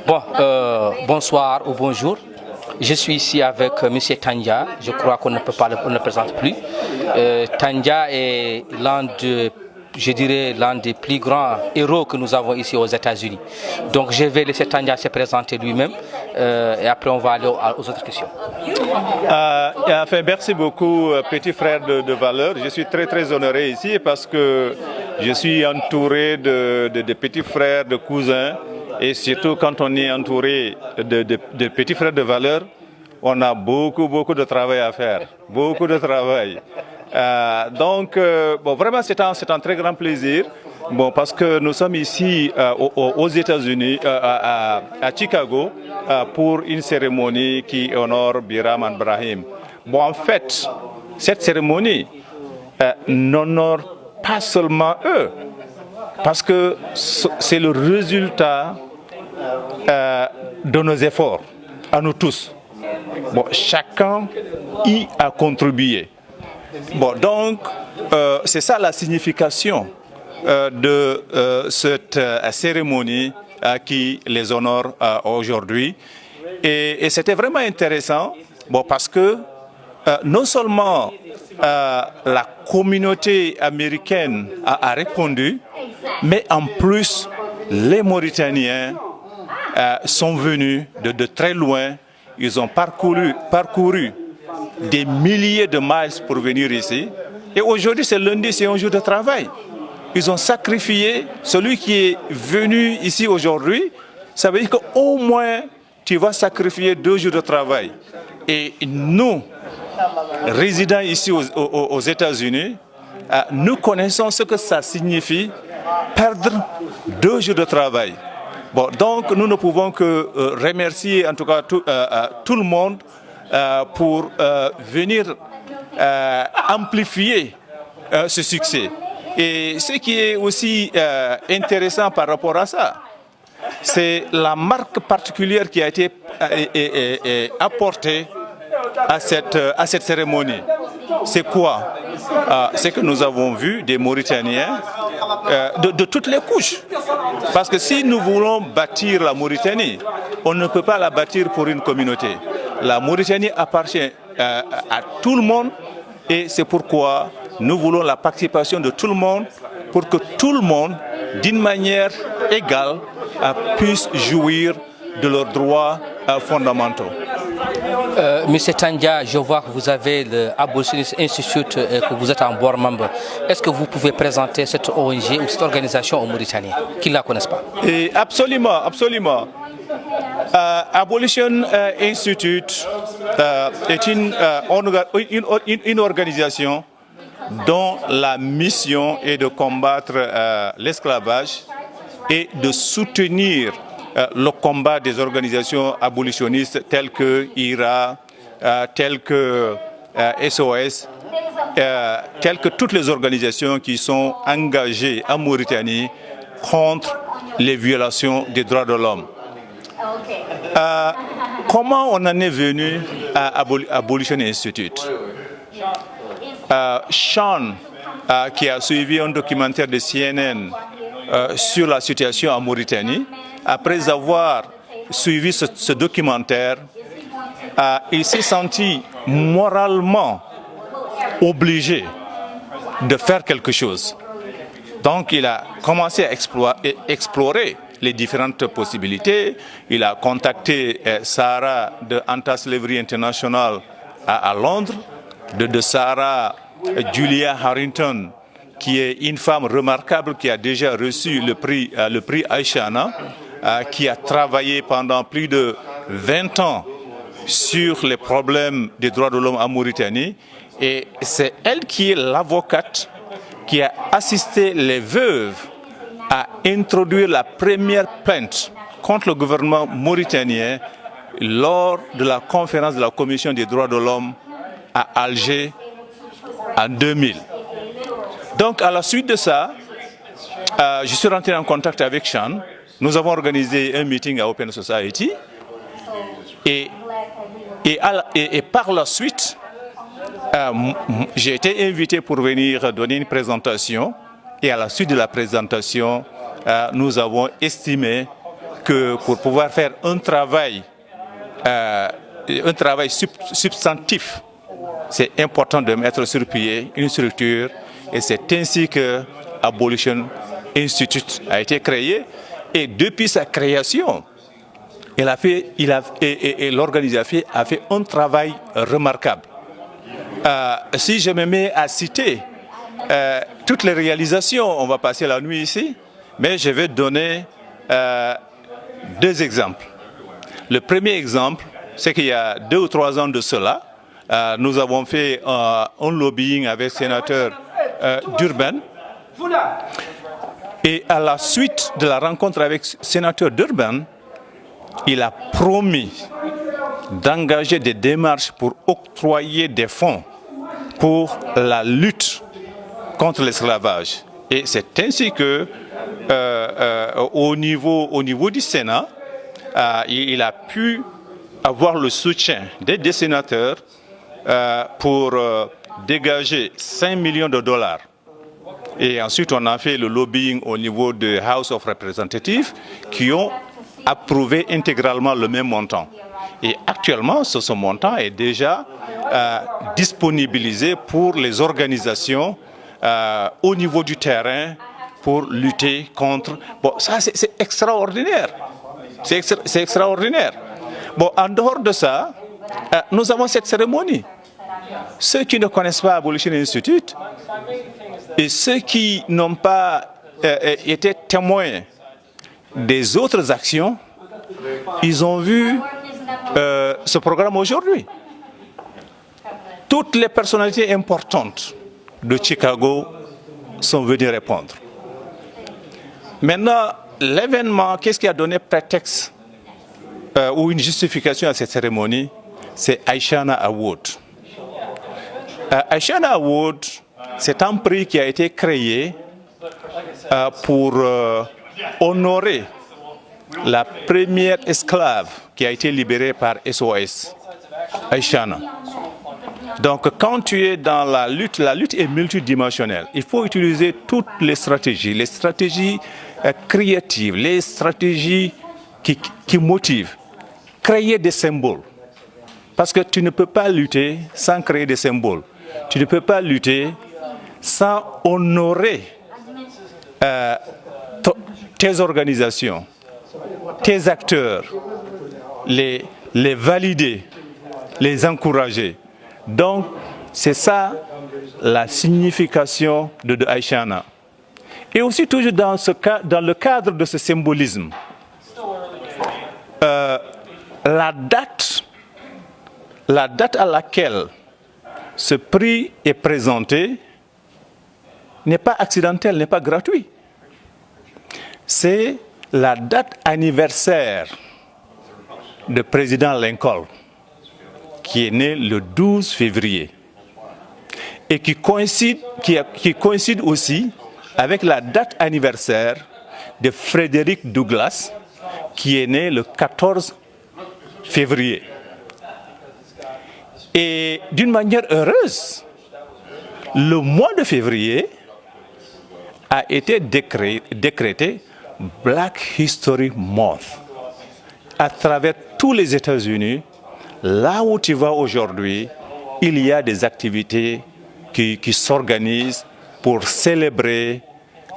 Bon, bonsoir ou bonjour. Je suis ici avec M. Tandja. Je crois qu'on ne peut pas le présenter plus. Tandja est l'un des plus grands héros que nous avons ici aux États-Unis. Donc je vais laisser Tandja se présenter lui-même et après on va aller aux autres questions. Merci beaucoup, petit frère de valeur. Je suis très honoré ici parce que je suis entouré de petits frères, de cousins. Et surtout quand on est entouré de petits frères de valeur, on a beaucoup de travail à faire. Beaucoup de travail. Vraiment c'est un très grand plaisir. Parce que nous sommes ici aux États-Unis, à Chicago, pour une cérémonie qui honore Biram Brahim. En fait, cette cérémonie n'honore pas seulement eux, parce que c'est le résultat de nos efforts, à nous tous. Chacun y a contribué. C'est ça la signification de cette cérémonie qui les honore aujourd'hui. Et c'était vraiment intéressant, parce que non seulement la communauté américaine a répondu, mais en plus les Mauritaniens sont venus de très loin. Ils ont parcouru des milliers de miles pour venir ici. Et aujourd'hui, c'est lundi, c'est un jour de travail. Ils ont sacrifié. Celui qui est venu ici aujourd'hui, ça veut dire qu'au moins, tu vas sacrifier 2 jours de travail. Et nous, résidents ici aux États-Unis, nous connaissons ce que ça signifie perdre 2 jours de travail. Donc nous ne pouvons que remercier en tout cas tout le monde pour venir amplifier ce succès. Et ce qui est aussi intéressant par rapport à ça, c'est la marque particulière qui a été apportée à cette cérémonie. C'est quoi? C'est que nous avons vu des Mauritaniens de toutes les couches. Parce que si nous voulons bâtir la Mauritanie, on ne peut pas la bâtir pour une communauté. La Mauritanie appartient à tout le monde et c'est pourquoi nous voulons la participation de tout le monde pour que tout le monde, d'une manière égale, puisse jouir de leurs droits fondamentaux. Monsieur Tandja, je vois que vous avez le Abolitionist Institute et que vous êtes un board member. Est-ce que vous pouvez présenter cette ONG ou cette organisation aux Mauritaniens qui ne la connaissent pas? Absolument. Abolition Institute est une organisation dont la mission est de combattre l'esclavage et de soutenir le combat des organisations abolitionnistes telles que IRA, telles que SOS, telles que toutes les organisations qui sont engagées en Mauritanie contre les violations des droits de l'homme. Comment on en est venu à Abolition Institute? Sean, qui a suivi un documentaire de CNN sur la situation en Mauritanie, après avoir suivi ce documentaire, il s'est senti moralement obligé de faire quelque chose. Donc il a commencé à explorer les différentes possibilités. Il a contacté Sarah de Anti-Slavery International à Londres, de Sarah Julia Harrington, qui est une femme remarquable qui a déjà reçu le prix Aishana, qui a travaillé pendant plus de 20 ans sur les problèmes des droits de l'homme en Mauritanie. Et c'est elle qui est l'avocate qui a assisté les veuves à introduire la première plainte contre le gouvernement mauritanien lors de la conférence de la Commission des droits de l'homme à Alger en 2000. Donc à la suite de ça, je suis rentré en contact avec Sean. Nous avons organisé un meeting à Open Society et par la suite, j'ai été invité pour venir donner une présentation et à la suite de la présentation, nous avons estimé que pour pouvoir faire un travail substantif, c'est important de mettre sur pied une structure, et c'est ainsi que Abolition Institute a été créé. Et depuis sa création, l'organisation a fait un travail remarquable. Si je me mets à citer toutes les réalisations, on va passer la nuit ici, mais je vais donner 2 exemples. Le premier exemple, c'est qu'il y a 2 ou 3 ans de cela, nous avons fait un lobbying avec le sénateur Durban. Et à la suite de la rencontre avec le sénateur Durban, il a promis d'engager des démarches pour octroyer des fonds pour la lutte contre l'esclavage. Et c'est ainsi que, au niveau du Sénat, il a pu avoir le soutien des sénateurs pour dégager 5 millions de dollars. Et ensuite, on a fait le lobbying au niveau de House of Representatives qui ont approuvé intégralement le même montant. Et actuellement, ce montant est déjà disponibilisé pour les organisations au niveau du terrain pour lutter contre... Bon, ça, c'est extraordinaire. C'est extraordinaire. Bon, en dehors de ça, nous avons cette cérémonie. Ceux qui ne connaissent pas Abolition Institute et ceux qui n'ont pas été témoins des autres actions, ils ont vu ce programme aujourd'hui. Toutes les personnalités importantes de Chicago sont venues répondre. Maintenant, l'événement, qu'est-ce qui a donné prétexte ou une justification à cette cérémonie? C'est Aishana Award. Aishana Award, c'est un prix qui a été créé pour honorer la première esclave qui a été libérée par SOS, Aishana. Donc, quand tu es dans la lutte est multidimensionnelle. Il faut utiliser toutes les stratégies créatives, les stratégies qui motivent. Créer des symboles. Parce que tu ne peux pas lutter sans créer des symboles. Tu ne peux pas lutter sans honorer tes organisations, tes acteurs, les valider, les encourager. Donc, c'est ça la signification de Aishana. Et aussi toujours dans le cadre de ce symbolisme, la date à laquelle ce prix est présenté n'est pas accidentelle, n'est pas gratuite. C'est la date anniversaire du président Lincoln, qui est né le 12 février et qui coïncide aussi avec la date anniversaire de Frederick Douglass, qui est né le 14 février. Et d'une manière heureuse, le mois de février a été décrété Black History Month à travers tous les États-Unis. Là où tu vas aujourd'hui, il y a des activités qui s'organisent pour célébrer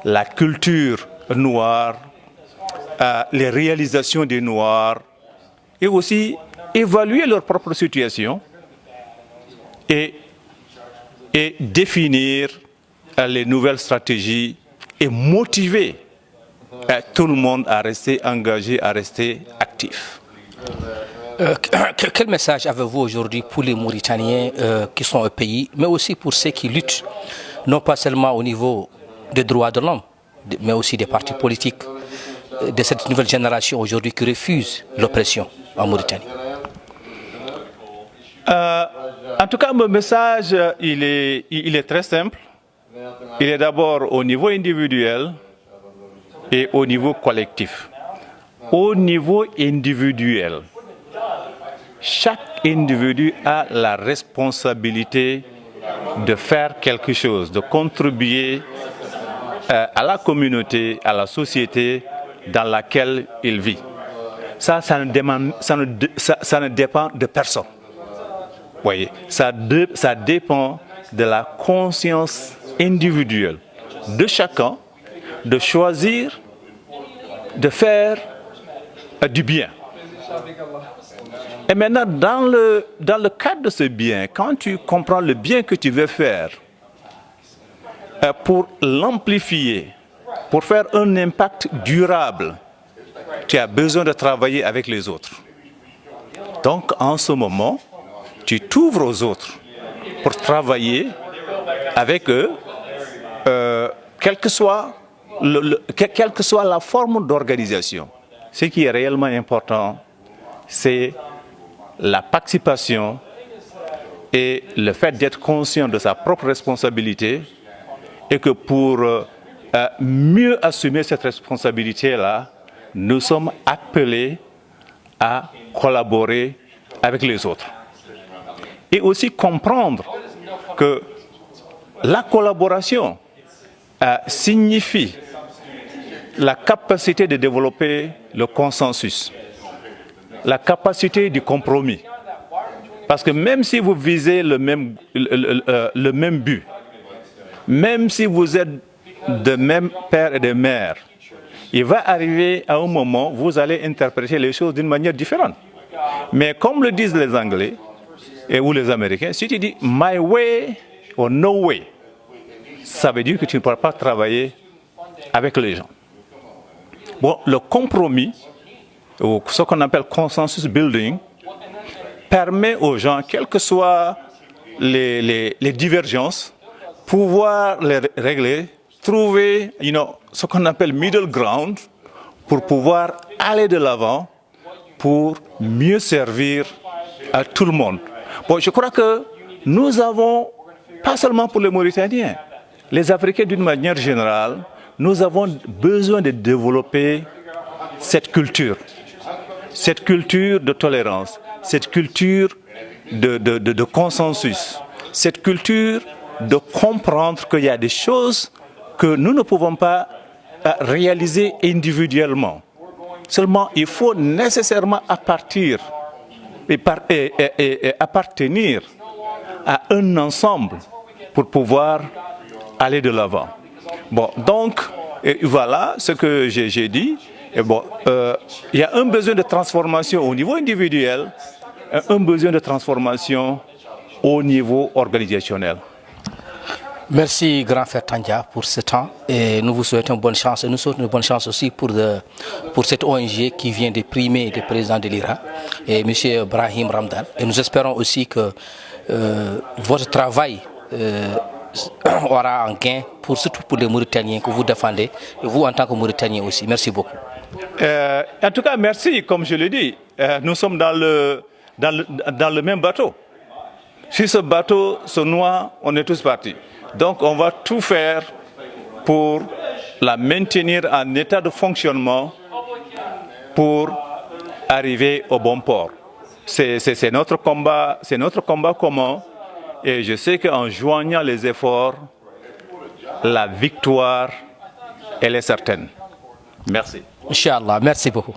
la culture noire, les réalisations des Noirs, et aussi évaluer leur propre situation et définir les nouvelles stratégies et motiver tout le monde à rester engagé, à rester actif. Quel message avez-vous aujourd'hui pour les Mauritaniens qui sont au pays, mais aussi pour ceux qui luttent, non pas seulement au niveau des droits de l'homme, mais aussi des partis politiques de cette nouvelle génération aujourd'hui qui refusent l'oppression en Mauritanie? En tout cas, mon message, il est très simple. Il est d'abord au niveau individuel et au niveau collectif. Au niveau individuel, chaque individu a la responsabilité de faire quelque chose, de contribuer à la communauté, à la société dans laquelle il vit. ça ne dépend de personne. Vous voyez, ça dépend de la conscience individuelle de chacun de choisir de faire du bien. Et maintenant, dans le cadre de ce bien, quand tu comprends le bien que tu veux faire, pour l'amplifier, pour faire un impact durable, tu as besoin de travailler avec les autres. Donc, en ce moment, tu t'ouvres aux autres pour travailler avec eux, quelle que soit la forme d'organisation. Ce qui est réellement important, c'est la participation et le fait d'être conscient de sa propre responsabilité et que pour mieux assumer cette responsabilité-là, nous sommes appelés à collaborer avec les autres. Et aussi comprendre que la collaboration signifie la capacité de développer le consensus, la capacité du compromis. Parce que même si vous visez le même but, même si vous êtes de même père et de mère, il va arriver à un moment où vous allez interpréter les choses d'une manière différente. Mais comme le disent les Anglais ou les Américains, si tu dis « my way » ou « no way », ça veut dire que tu ne pourras pas travailler avec les gens. Bon, le compromis, ou ce qu'on appelle consensus building, permet aux gens, quelles que soient les divergences, pouvoir les régler, trouver ce qu'on appelle middle ground pour pouvoir aller de l'avant, pour mieux servir à tout le monde. Bon, je crois que nous avons, pas seulement pour les Mauritaniens, les Africains d'une manière générale, nous avons besoin de développer cette culture de tolérance, cette culture de consensus, cette culture de comprendre qu'il y a des choses que nous ne pouvons pas réaliser individuellement. Seulement, il faut nécessairement appartenir à un ensemble pour pouvoir aller de l'avant. Bon, donc, voilà ce que j'ai dit. Et bon, il y a un besoin de transformation au niveau individuel, un besoin de transformation au niveau organisationnel. Merci, grand frère Tandja, pour ce temps. Et nous vous souhaitons bonne chance. Et nous souhaitons une bonne chance aussi pour cette ONG qui vient de primer le président de l'IRA, et M. Brahim Ramdan. Et nous espérons aussi que votre travail aura un gain, surtout pour les Mauritaniens que vous défendez, et vous en tant que Mauritanien aussi. Merci beaucoup. En tout cas, merci, comme je l'ai dit. Nous sommes dans le même bateau. Si ce bateau se noie, on est tous partis. Donc, on va tout faire pour la maintenir en état de fonctionnement pour arriver au bon port. C'est notre combat commun. Et je sais qu'en joignant les efforts, la victoire, elle est certaine. Merci. Inch'Allah, merci beaucoup.